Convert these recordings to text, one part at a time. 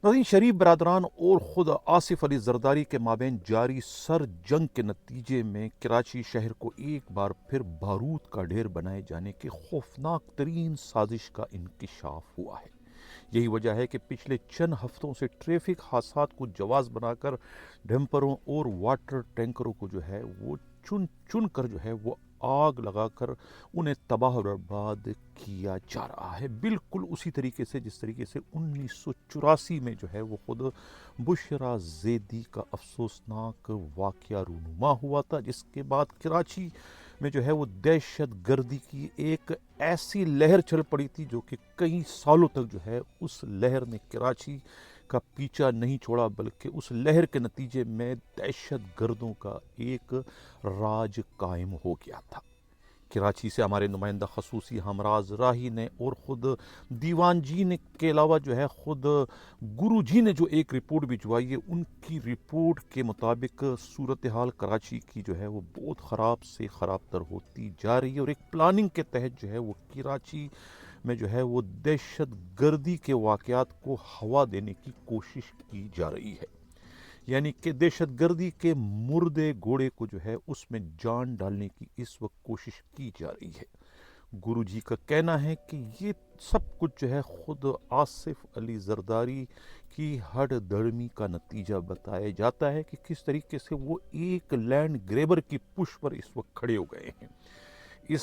नाज़रीन, शरीफ बरदरान और ख़ुद आसिफ अली जरदारी के माबैन जारी सर जंग के नतीजे में कराची शहर को एक बार फिर बारूद का ढेर बनाए जाने के खौफनाक तरीन साजिश का इंकिशाफ हुआ है। यही वजह है कि पिछले चंद हफ्तों से ट्रैफिक हादसात को जवाज बनाकर डंपरों और वाटर टैंकरों को जो है वो चुन चुन कर जो है वो आग लगाकर उन्हें तबाह और बर्बाद किया जा रहा है, बिल्कुल उसी तरीके से जिस तरीके से 1984 में जो है वो खुद बुशरा ज़ैदी का अफसोसनाक वाक़या रूनुमा हुआ था, जिसके बाद कराची में जो है वो दहशत गर्दी की एक ऐसी लहर चल पड़ी थी जो कि कई सालों तक जो है उस लहर ने कराची का पीछा नहीं छोड़ा, बल्कि उस लहर के नतीजे में दहशत गर्दों का एक राज कायम हो गया था। कराची से हमारे नुमाइंदा खसूसी हमराज राही ने और ख़ुद दीवान जी ने के अलावा जो है ख़ुद गुरु जी ने जो एक रिपोर्ट भिजवाई है, उनकी रिपोर्ट के मुताबिक सूरत हाल कराची की जो है वो बहुत ख़राब से ख़राब तर होती जा रही है और एक प्लानिंग के तहत जो है वो कराची में जो है वो दहशत गर्दी के वाक़यात को हवा देने की कोशिश की जा रही है। यानी कि दहशत गर्दी के मुर्दे घोड़े को जो है उसमें जान डालने की इस वक्त कोशिश की जा रही है। गुरु जी का कहना है कि ये सब कुछ जो है खुद आसिफ अली जरदारी की हड दड़मी का नतीजा बताया जाता है कि किस तरीके से वो एक लैंड ग्रेबर की पुश पर इस वक्त खड़े हो गए हैं। इस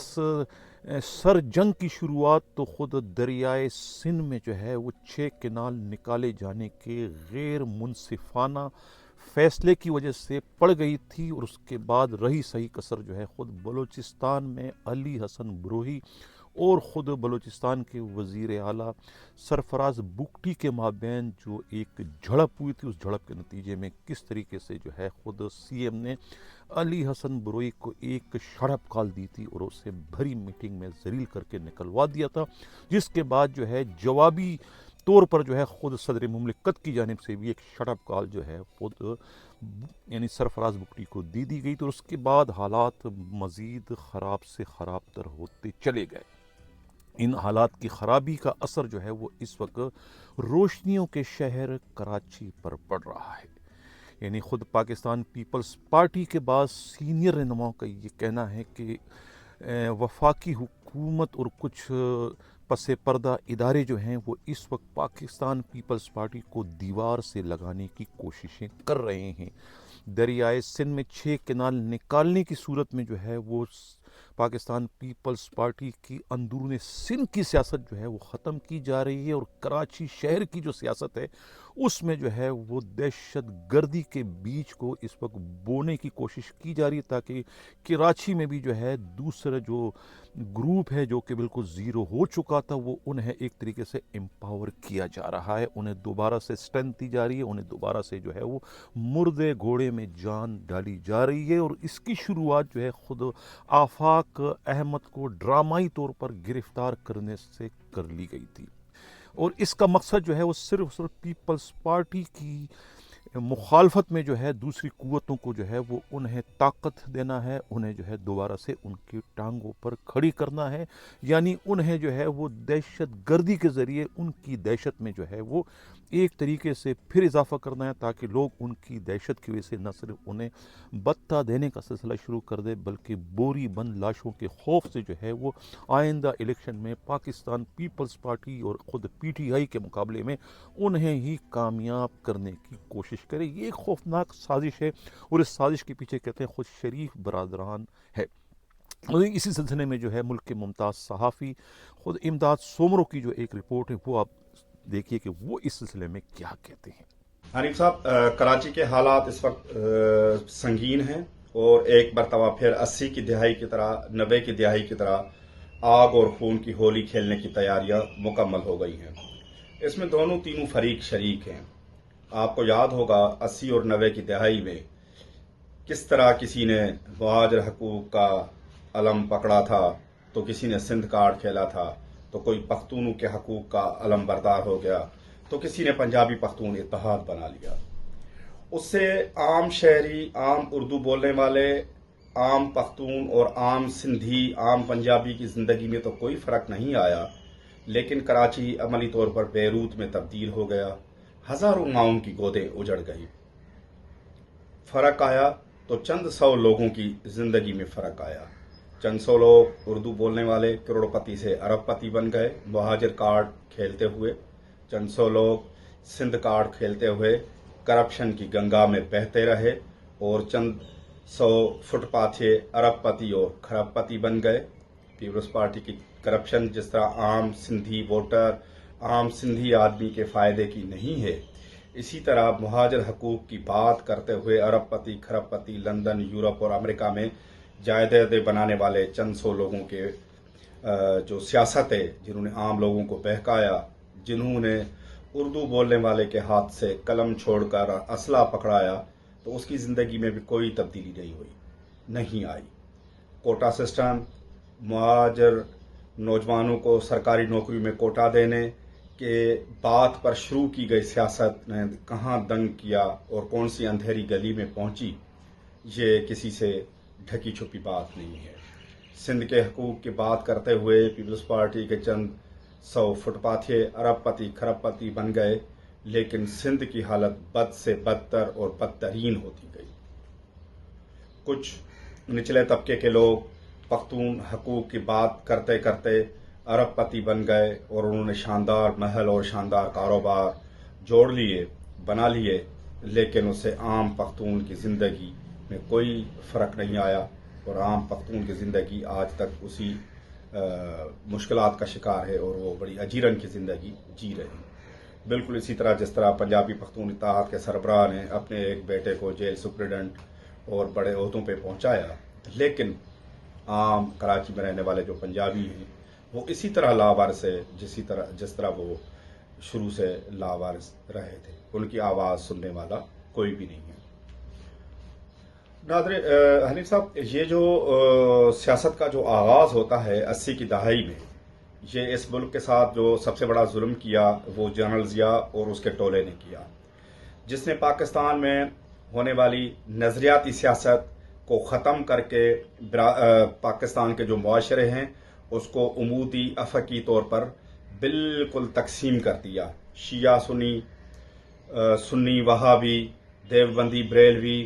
सर जंग की शुरुआत तो खुद दरियाए सिंध में जो है वो 6 केनाल निकाले जाने के गैर मुनसिफाना फैसले की वजह से पड़ गई थी और उसके बाद रही सही कसर जो है खुद बलूचिस्तान में अली हसन बरोही और ख़ुद बलूचिस्तान के वज़ीर आला सरफराज बुगटी के माबैन जो एक झड़प हुई थी, उस झड़प के नतीजे में किस तरीके से जो है ख़ुद सीएम ने अली हसन बरोई को एक शड़प कॉल दी थी और उसे भरी मीटिंग में जलील करके निकलवा दिया था, जिसके बाद जो है जवाबी तौर पर जो है ख़ुद सदर मुमलिकत की जानिब से भी एक शड़प कॉल जो है ख़ुद यानी सरफराज बुगटी को दी गई। तो उसके बाद हालात मज़ीद ख़राब से ख़राब तर होते चले गए। इन हालात की ख़राबी का असर जो है वो इस वक्त रोशनियों के शहर कराची पर पड़ रहा है। यानी ख़ुद पाकिस्तान पीपल्स पार्टी के बाद सीनियर रहनुमाओं का ये कहना है कि वफाकी हुकूमत और कुछ पसे पर्दा इदारे जो हैं वो इस वक्त पाकिस्तान पीपल्स पार्टी को दीवार से लगाने की कोशिशें कर रहे हैं। दरियाए सिंध में 6 केनाल निकालने की सूरत में जो है वो पाकिस्तान पीपल्स पार्टी की अंदरूनी सिंध की सियासत जो है वो ख़त्म की जा रही है और कराची शहर की जो सियासत है उसमें जो है वो दहशत गर्दी के बीज को इस वक्त बोने की कोशिश की जा रही है, ताकि कराची में भी जो है दूसरा जो ग्रुप है जो कि बिल्कुल ज़ीरो हो चुका था वो उन्हें एक तरीके से एम्पावर किया जा रहा है, उन्हें दोबारा से स्ट्रेंथ दी जा रही है, उन्हें दोबारा से जो है वो मुर्दे घोड़े में जान डाली जा रही है। और इसकी शुरुआत जो है ख़ुद आफाक अहमद को ड्रामाई तौर पर गिरफ्तार करने से कर ली गई थी और इसका मकसद जो है वो सिर्फ पीपल्स पार्टी की मुखालफत में जो है दूसरी कुव्वतों को जो है वो उन्हें ताकत देना है, उन्हें जो है दोबारा से उनकी टांगों पर खड़ी करना है, यानी उन्हें जो है वो दहशत गर्दी के ज़रिए उनकी दहशत में जो है वो एक तरीके से फिर इजाफा करना है, ताकि लोग उनकी दहशत की वजह से न सिर्फ उन्हें बत्ता देने का सिलसिला शुरू कर दे बल्कि बोरी बंद लाशों के खौफ से जो है वो आइंदा इलेक्शन में पाकिस्तान पीपल्स पार्टी और ख़ुद पीटीआई के मुकाबले में उन्हें ही कामयाब करने की कोशिश करे। ये एक खौफनाक साजिश है और इस साजिश के पीछे कहते हैं खुद शरीफ बरदरान है। इसी सिलसिले में जो है मुल्क के मुमताज़ सहाफ़ी खुद इमदाद सोमरो की जो एक रिपोर्ट है वो आप देखिए कि वो इस सिलसिले में क्या कहते हैं। हनीफ साहब, कराची के हालात इस वक्त संगीन हैं और एक मरतबा फिर 80 की दिहाई की तरह 90 की दिहाई की तरह आग और खून की होली खेलने की तैयारियां मुकम्मल हो गई हैं। इसमें दोनों तीनों फरीक शरीक हैं। आपको याद होगा 80 और 90 की दिहाई में किस तरह किसी ने मुहाजिर हकूक का अलम पकड़ा था, तो किसी ने सिंध कार्ड खेला था, तो कोई पख्तूनों के हकूक का अलम बरदार हो गया, तो किसी ने पंजाबी पख्तून इत्तेहाद बना लिया। उससे आम शहरी, आम उर्दू बोलने वाले, आम पख्तून और आम सिंधी, आम पंजाबी की ज़िंदगी में तो कोई फ़र्क नहीं आया, लेकिन कराची अमली तौर पर बैरूत में तब्दील हो गया। हजारों माओं की गोदें उजड़ गई। फर्क आया तो चंद सौ लोगों की जिंदगी में फर्क आया। चंद सौ लोग उर्दू बोलने वाले करोड़पति से अरबपति बन गए मुहाजिर कार्ड खेलते हुए। चंद सौ लोग सिंध कार्ड खेलते हुए करप्शन की गंगा में बहते रहे और चंद सौ फुटपाथे अरबपति और खरबपति बन गए। पीपल्स पार्टी की करप्शन जिस तरह आम सिंधी वोटर, आम सिंधी आदमी के फायदे की नहीं है, इसी तरह मुहाजिर हकूक की बात करते हुए अरबपति खरबपति लंदन, यूरोप और अमेरिका में जायदादें बनाने वाले चंद सौ लोगों के जो सियासत है, जिन्होंने आम लोगों को बहकाया, जिन्होंने उर्दू बोलने वाले के हाथ से कलम छोड़कर असला पकड़ाया, तो उसकी ज़िंदगी में भी कोई तब्दीली नहीं हुई, नहीं आई। कोटा सिस्टम, मुहाजिर नौजवानों को सरकारी नौकरी में कोटा देने के बात पर शुरू की गई सियासत ने कहाँ दंग किया और कौन सी अंधेरी गली में पहुंची, ये किसी से ढकी छुपी बात नहीं है। सिंध के हकूक की बात करते हुए पीपल्स पार्टी के चंद सौ फुटपाथे अरबपति खरबपति बन गए, लेकिन सिंध की हालत बद से बदतर और बदतरीन होती गई। कुछ निचले तबके के लोग पख्तून हकूक की बात करते करते अरबपति बन गए और उन्होंने शानदार महल और शानदार कारोबार जोड़ लिए, बना लिए, लेकिन उससे आम पख्तून की ज़िंदगी में कोई फ़र्क नहीं आया और आम पख्तून की ज़िंदगी आज तक उसी मुश्किलात का शिकार है और वो बड़ी अजीरन की ज़िंदगी जी रहे हैं। बिल्कुल इसी तरह जिस तरह पंजाबी पख्तून इत्तेहाद के सरबराह ने अपने एक बेटे को जेल सुप्रिटेंडेंट और बड़े ओहदों पे पहुंचाया, लेकिन आम कराची में रहने वाले जो पंजाबी हैं वो इसी तरह लावारिस है जिस तरह वो शुरू से लावारिस रहे थे। उनकी आवाज़ सुनने वाला कोई भी नहीं है। नादरे हनीफ साहब, ये जो सियासत का जो आगाज़ होता है 80 की दहाई में, ये इस मुल्क के साथ जो सबसे बड़ा जुल्म किया वो जनरल ज़िया और उसके टोले ने किया, जिसने पाकिस्तान में होने वाली नज़रियाती सियासत को ख़त्म करके पाकिस्तान के जो मुआशरे हैं उसको उमूदी अफकी तौर पर बिल्कुल तकसीम कर दिया। शिया सुन्नी, सुन्नी वहाबी, देवबंदी बरेलवी,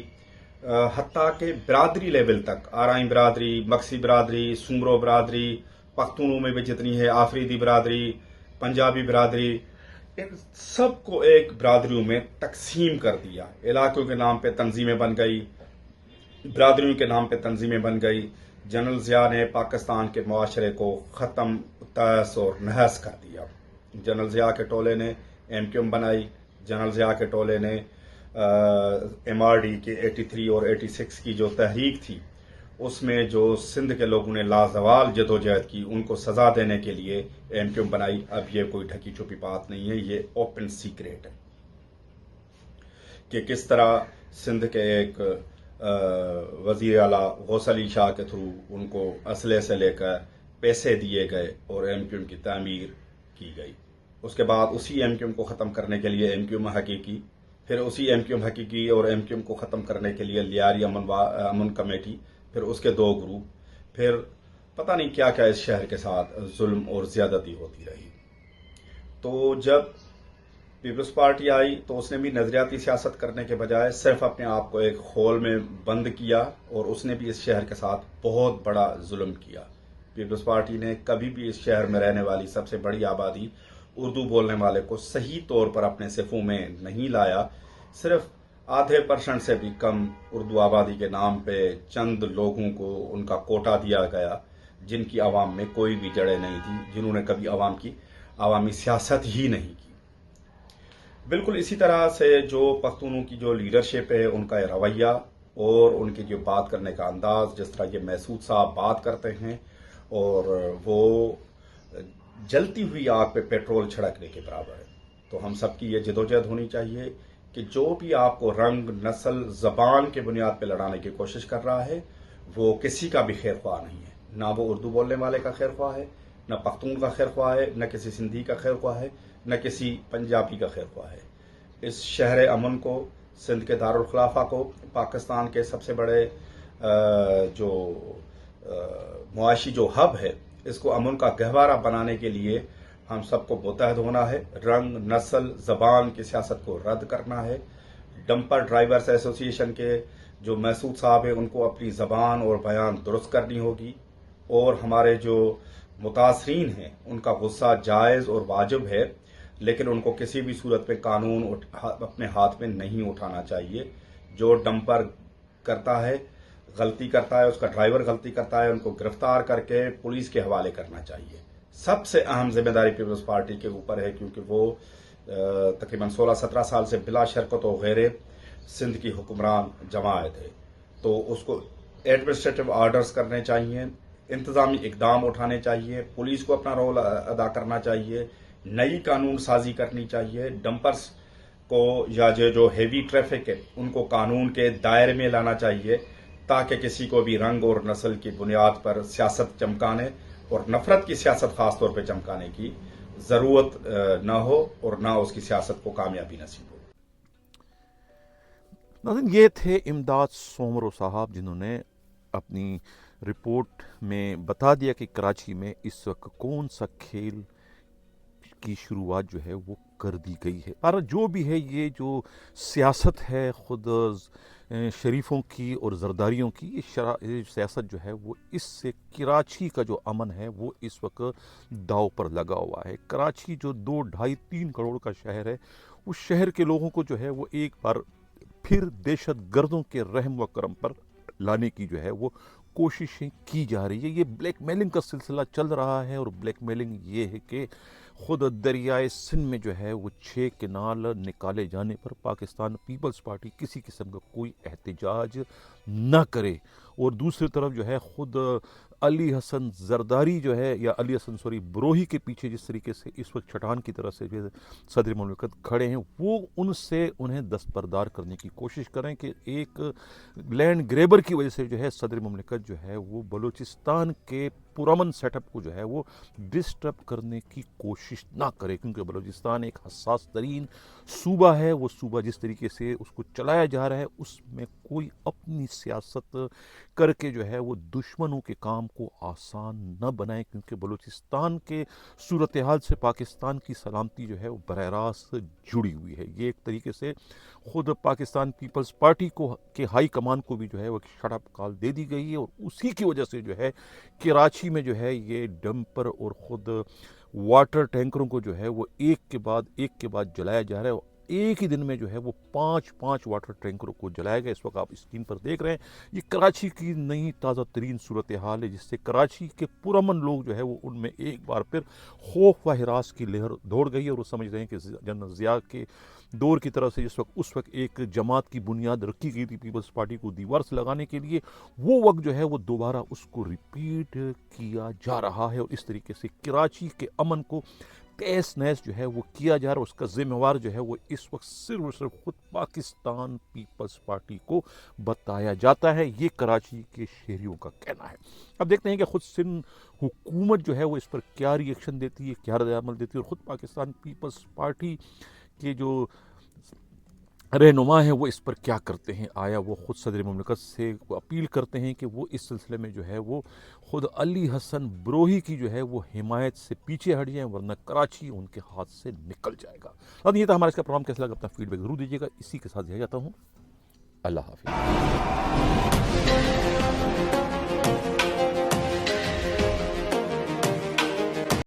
हत्ता के बरादरी लेवल तक, आराई बरादरी, मक्सी बरादरी, सुमरो बरादरी, पख्तूनों में भी जितनी है, आफरीदी बरादरी, पंजाबी बरादरी, इन सब को एक बरादरियों में तकसीम कर दिया। इलाकों के नाम पे तंजीमें बन गई, बरादरियों के नाम पे तंजीमें बन गई। जनरल ज़िया ने पाकिस्तान के मुआशरे को ख़त्म, तहस और नहस कर दिया। जनरल ज़िया के टोले ने MQM बनाई। जनरल ज़िया के टोले ने MRD के 83 और 86 की जो तहरीक थी उसमें जो सिंध के लोगों ने लाजवाल जदोजहद की, उनको सज़ा देने के लिए MQM बनाई। अब ये कोई ढकी छुपी बात नहीं है, ये ओपन सीक्रेट है कि किस तरह सिंध के एक वज़ीर आला गौस अली शाह के थ्रू उनको असले से लेकर पैसे दिए गए और MQM की तामीर की गई। उसके बाद उसी MQM को ख़त्म करने के लिए MQM हकीकी, फिर उसी MQM हकीकी और MQM को ख़त्म करने के लिए लियारी अमन कमेटी, फिर उसके 2 ग्रुप, फिर पता नहीं क्या क्या इस शहर के साथ जुल्म और ज़्यादती होती रही। तो जब पीपल्स पार्टी आई तो उसने भी नजरियाती सियासत करने के बजाय सिर्फ अपने आप को एक होल में बंद किया और उसने भी इस शहर के साथ बहुत बड़ा जुल्म किया। पीपल्स पार्टी ने कभी भी इस शहर में रहने वाली सबसे बड़ी आबादी उर्दू बोलने वाले को सही तौर पर अपने सिफों में नहीं लाया। सिर्फ आधे % से भी कम उर्दू आबादी के नाम पे चंद लोगों को उनका कोटा दिया गया, जिनकी आवाम में कोई भी जड़ें नहीं थी, जिन्होंने कभी आवामी सियासत ही नहीं की। बिल्कुल इसी तरह से जो पख्तूनों की जो लीडरशिप है, उनका रवैया और उनकी जो बात करने का अंदाज, जिस तरह ये महसूद साहब बात करते हैं और वो जलती हुई आग पे पेट्रोल छिड़कने के बराबर है। तो हम सब की ये जदोजहद होनी चाहिए कि जो भी आपको रंग, नस्ल, ज़बान के बुनियाद पे लड़ाने की कोशिश कर रहा है वो किसी का भी खैर ख्वाह नहीं है। ना वो उर्दू बोलने वाले का खैर ख्वाह है, न पख्तून का खैर ख्वाह है, न किसी सिंधी का खैर ख्वाह है, न किसी पंजाबी का खैर ख्वाह है। इस शहर अमन को, सिंध के दारुल खिलाफा को, पाकिस्तान के सबसे बड़े जो मुआशी जो हब है, इसको अमन का गहवारा बनाने के लिए ہم سب کو متحد ہونا ہے. رنگ، نسل، زبان کی سیاست کو رد کرنا ہے. ڈمپر ڈرائیورز ایسوسی ایشن کے جو محسود صاحب ہیں ان کو اپنی زبان اور بیان درست کرنی ہوگی، اور ہمارے جو متاثرین ہیں ان کا غصہ جائز اور واجب ہے، لیکن ان کو کسی بھی صورت میں قانون اپنے ہاتھ میں نہیں اٹھانا چاہیے. جو ڈمپر کرتا ہے، غلطی کرتا ہے، اس کا ڈرائیور غلطی کرتا ہے، ان کو گرفتار کر کے پولیس کے حوالے کرنا چاہیے. سب سے اہم ذمہ داری پیپلز پارٹی کے اوپر ہے، کیونکہ وہ تقریباً 16-17 سال سے بلا شرکت و غیر سندھ کی حکمران جماعت ہے. تو اس کو ایڈمنسٹریٹو آرڈرز کرنے چاہیے، انتظامی اقدام اٹھانے چاہیے، پولیس کو اپنا رول ادا کرنا چاہیے، نئی قانون سازی کرنی چاہیے. ڈمپرز کو یا جو ہیوی ٹریفک ہے ان کو قانون کے دائرے میں لانا چاہیے، تاکہ کسی کو بھی رنگ اور نسل کی بنیاد پر سیاست چمکانے اور نفرت کی سیاست خاص طور پہ چمکانے کی ضرورت نہ ہو، اور نہ اس کی سیاست کو کامیابی نصیب ہو. ناظرین، یہ تھے امداد سومرو صاحب، جنہوں نے اپنی رپورٹ میں بتا دیا کہ کراچی میں اس وقت کون سا کھیل کی شروعات جو ہے وہ کر دی گئی ہے. پر جو بھی ہے، یہ جو سیاست ہے خود شریفوں کی اور زرداریوں کی، یہ سیاست جو ہے وہ اس سے کراچی کا جو امن ہے وہ اس وقت داؤ پر لگا ہوا ہے. کراچی جو 2-2.5-3 کروڑ کا شہر ہے، اس شہر کے لوگوں کو جو ہے وہ ایک بار پھر دہشت گردوں کے رحم و کرم پر لانے کی جو ہے وہ کوششیں کی جا رہی ہے. یہ بلیک میلنگ کا سلسلہ چل رہا ہے، اور بلیک میلنگ یہ ہے کہ خود دریائے سندھ میں جو ہے وہ 6 کنال نکالے جانے پر پاکستان پیپلز پارٹی کسی قسم کا کوئی احتجاج نہ کرے. اور دوسری طرف جو ہے خود علی حسن زرداری جو ہے، یا علی حسن بروہی کے پیچھے جس طریقے سے اس وقت چھٹان کی طرح سے صدر مملکت کھڑے ہیں، وہ ان سے انہیں دستبردار کرنے کی کوشش کریں کہ ایک لینڈ گریبر کی وجہ سے جو ہے صدر مملکت جو ہے وہ بلوچستان کے پرامن سیٹ اپ کو جو ہے وہ ڈسٹرب کرنے کی کوشش نہ کرے، کیونکہ بلوچستان ایک حساس ترین صوبہ ہے. وہ صوبہ جس طریقے سے اس کو چلایا جا رہا ہے، اس میں کوئی اپنی سیاست کر کے جو ہے وہ دشمنوں کے کام کو آسان نہ بنائے، کیونکہ بلوچستان کے صورتحال سے پاکستان کی سلامتی جو ہے وہ براہ راست جڑی ہوئی ہے. یہ ایک طریقے سے خود پاکستان پیپلز پارٹی کو کے ہائی کمان کو بھی جو ہے وہ شٹ اپ کال دے دی گئی ہے، اور اسی کی وجہ سے جو ہے کراچی میں جو ہے یہ ڈمپر اور خود واٹر ٹینکروں کو جو ہے وہ ایک کے بعد جلایا جا رہا ہے. ایک ہی دن میں جو ہے وہ 5 واٹر ٹینکروں کو جلایا گیا. اس وقت آپ اسکرین پر دیکھ رہے ہیں، یہ کراچی کی نئی تازہ ترین صورتحال ہے، جس سے کراچی کے پرامن لوگ جو ہے وہ ان میں ایک بار پھر خوف و ہراس کی لہر دوڑ گئی، اور وہ سمجھ رہے ہیں کہ جنرل ضیاء کے دور کی طرف سے اس وقت ایک جماعت کی بنیاد رکھی گئی تھی پیپلز پارٹی کو دیوار سے لگانے کے لیے، وہ وقت جو ہے وہ دوبارہ اس کو ریپیٹ کیا جا رہا ہے. اور اس طریقے سے کراچی کے امن کو تیس نیس جو ہے وہ کیا جا رہا ہے. اس کا ذمہ وار جو ہے وہ اس وقت صرف اور صرف خود پاکستان پیپلز پارٹی کو بتایا جاتا ہے. یہ کراچی کے شہریوں کا کہنا ہے. اب دیکھتے ہیں کہ خود سندھ حکومت جو ہے وہ اس پر کیا ری ایکشن دیتی ہے، کیا رد عمل دیتی ہے، اور خود پاکستان پیپلز پارٹی کے جو رہنما ہیں وہ اس پر کیا کرتے ہیں. آیا وہ خود صدر مملکت سے اپیل کرتے ہیں کہ وہ اس سلسلے میں جو ہے وہ خود علی حسن بروہی کی جو ہے وہ حمایت سے پیچھے ہٹ جائیں، ورنہ کراچی ان کے ہاتھ سے نکل جائے گا. اب یہ تھا ہمارا اس کا پروگرام. کیسا لگا؟ اپنا فیڈ بیک ضرور دیجیے گا. اسی کے ساتھ دیا جاتا ہوں. اللہ حافظ.